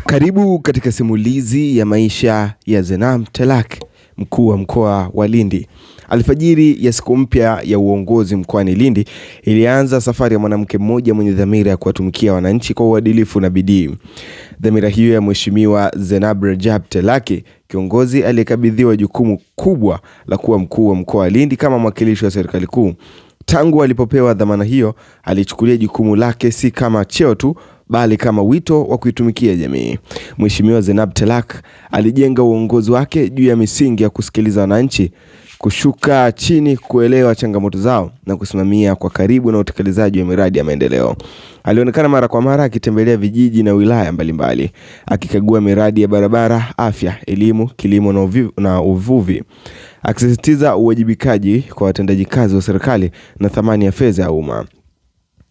Karibu katika simulizi ya maisha ya Zenab Telak, mkuu wa mkoa wa Lindi. Alfajiri ya siku mpya ya uongozi mkoani Lindi ilianza safari ya mwanamke mmoja mwenye dhamira ya kuwatumikia wananchi kwa uadilifu na bidii. Dhamira hiyo ya Mheshimiwa Zenab Rajab Telak, kiongozi aliyekabidhiwa jukumu kubwa la kuwa mkuu wa mkoa wa Lindi kama mwakilishi wa serikali kuu. Tangu alipopewa dhamana hiyo, alichukulia jukumu lake si kama cheo tu, bali kama wito wa kuitumikia jamii. Mheshimiwa Zenab Telak alijenga uongozi wake juu ya misingi ya kusikiliza wananchi, kushuka chini kuelewa changamoto zao na kusimamia kwa karibu na utekelezaji wa miradi ya maendeleo. Alionekana mara kwa mara akitembelea vijiji na wilaya mbalimbali, akikagua miradi ya barabara, afya, elimu, kilimo na uvuvi, akisisitiza uwajibikaji kwa watendaji kazi wa serikali na thamani ya fedha ya umma.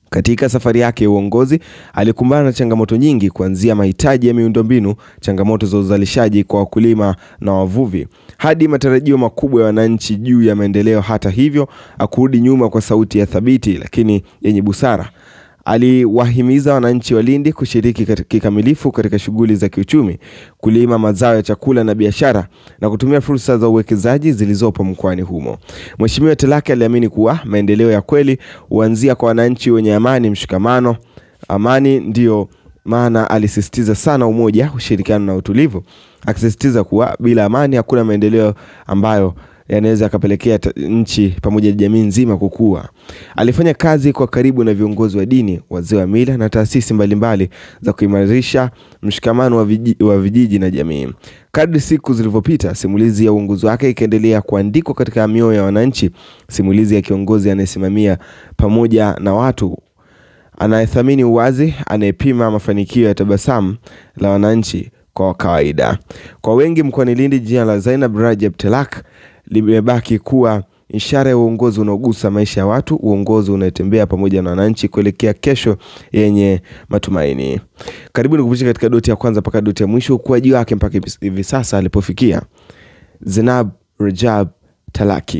Katika safari yake ya uongozi, alikumbana na changamoto nyingi, kuanzia mahitaji ya miundombinu, changamoto za uzalishaji kwa wakulima na wavuvi, hadi matarajio makubwa ya wananchi juu ya maendeleo. Hata hivyo, hakurudi nyuma. Kwa sauti ya thabiti lakini yenye busara, aliwahimiza wananchi wa Lindi kushiriki kikamilifu katika shughuli za kiuchumi, kulima mazao ya chakula na biashara, na kutumia fursa za uwekezaji zilizopo mkoani humo. Mheshimiwa Telak aliamini kuwa maendeleo ya kweli huanzia kwa wananchi wenye amani, mshikamano. Amani ndio maana alisisitiza sana umoja, ushirikiano na utulivu, akisisitiza kuwa bila amani hakuna maendeleo ambayo yanaweza kapelekea nchi pamoja na jamii nzima kukua. Alifanya kazi kwa karibu na viongozi wa dini, wazee wa mila na taasisi mbalimbali za kuimarisha mshikamano wa vijiji na jamii. Kadri siku zilivyopita, simulizi ya uongozi wake ikaendelea kuandikwa katika mioyo ya wananchi, simulizi ya kiongozi anayesimamia pamoja na watu, anayethamini uwazi, anayepima mafanikio ya tabasamu la wananchi kwa kawaida. Kwa wengi mkoani Lindi, jina la Zenab Rajab Telak limebaki kuwa ishara ya uongozi unaogusa maisha ya watu, uongozi unatembea pamoja na wananchi kuelekea kesho yenye matumaini. Karibu nikupitishe katika doti ya kwanza mpaka doti ya mwisho, ukuaji wake mpaka hivi sasa alipofikia. Zenab Rajab Telak.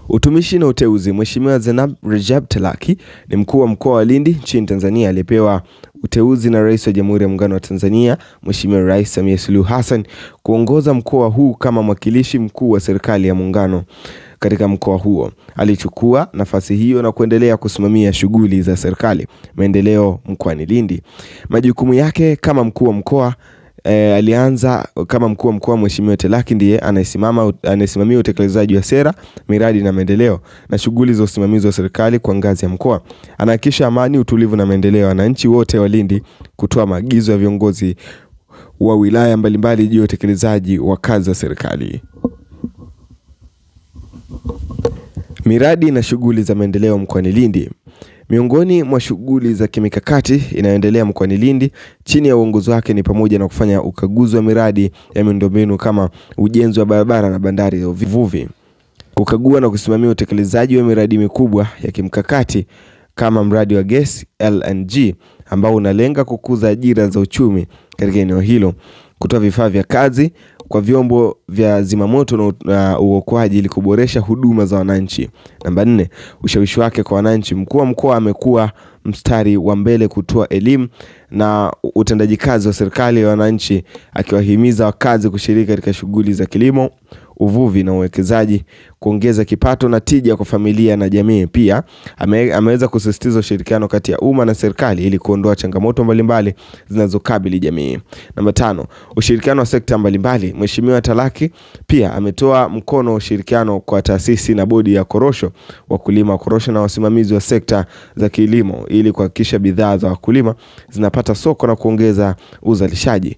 Utumishi na uteuzi. Mheshimiwa Zenab Rajab Telak ni mkuu wa mkoa wa Lindi nchini Tanzania, alipewa uteuzi na Rais wa Jamhuri ya Muungano wa Tanzania, Mheshimiwa Rais Samia Suluhu Hassan, kuongoza mkoa huu kama mwakilishi mkuu wa serikali ya muungano katika mkoa huo. Alichukua nafasi hiyo na kuendelea kusimamia shughuli za serikali, maendeleo mkoani Lindi. Majukumu yake kama mkuu wa mkoa, alianza kama mkuu wa mkoa. Mheshimiwa Telak ndiye anayesimamia utekelezaji wa sera, miradi na maendeleo na shughuli za usimamizi wa serikali kwa ngazi ya mkoa. Anahakikisha amani, utulivu na maendeleo ya wananchi wote wa Lindi, kutoa maagizo ya viongozi wa wilaya mbalimbali juu ya utekelezaji wa kazi za serikali. Miradi na shughuli za maendeleo mkoani Lindi. Miongoni mwa shughuli za kimikakati inayoendelea mkoani Lindi chini ya uongozi wake ni pamoja na kufanya ukaguzi wa miradi ya miundombinu kama ujenzi wa barabara na bandari ya uvuvi, kukagua na kusimamia utekelezaji wa miradi mikubwa ya kimkakati kama mradi wa gesi LNG ambao unalenga kukuza ajira za uchumi katika eneo hilo, kutoa vifaa vya kazi kwa vyombo vya zimamoto na uokoaji ili kuboresha huduma za wananchi. Namba 4, ushawishi wake kwa wananchi. Mkuu wa mkoa amekuwa mstari wa mbele kutoa elimu na utendaji kazi wa serikali ya wananchi, akiwahimiza wakazi kushiriki katika shughuli za kilimo, uvuvi na uwekezaji, kuongeza kipato na tija kwa familia na jamii. Pia ameweza kusisitiza ushirikiano kati ya umma na serikali ili kuondoa changamoto mbalimbali zinazokabili jamii. Namba 5, ushirikiano wa sekta mbalimbali. Mheshimiwa Telak pia ametoa mkono wa ushirikiano kwa taasisi na bodi ya korosho, wakulima wa korosho na wasimamizi wa sekta za kilimo ili kuhakikisha bidhaa za wakulima zinapata soko na kuongeza uzalishaji.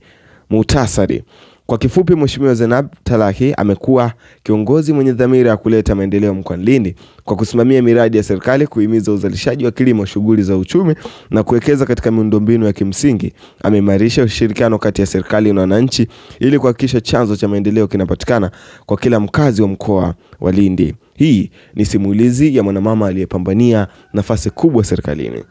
Muhtasari. Kwa kifupi, Mheshimiwa Zenab Telak amekuwa kiongozi mwenye dhamira ya kuleta maendeleo mkoani Lindi kwa kusimamia miradi ya serikali, kuhimiza uzalishaji wa kilimo, shughuli za uchumi na kuwekeza katika miundombinu ya kimsingi. Ameimarisha ushirikiano kati ya serikali na wananchi ili kuhakikisha chanzo cha maendeleo kinapatikana kwa kila mkazi wa mkoa wa Lindi. Hii ni simulizi ya mwanamama aliyepambania nafasi kubwa serikalini.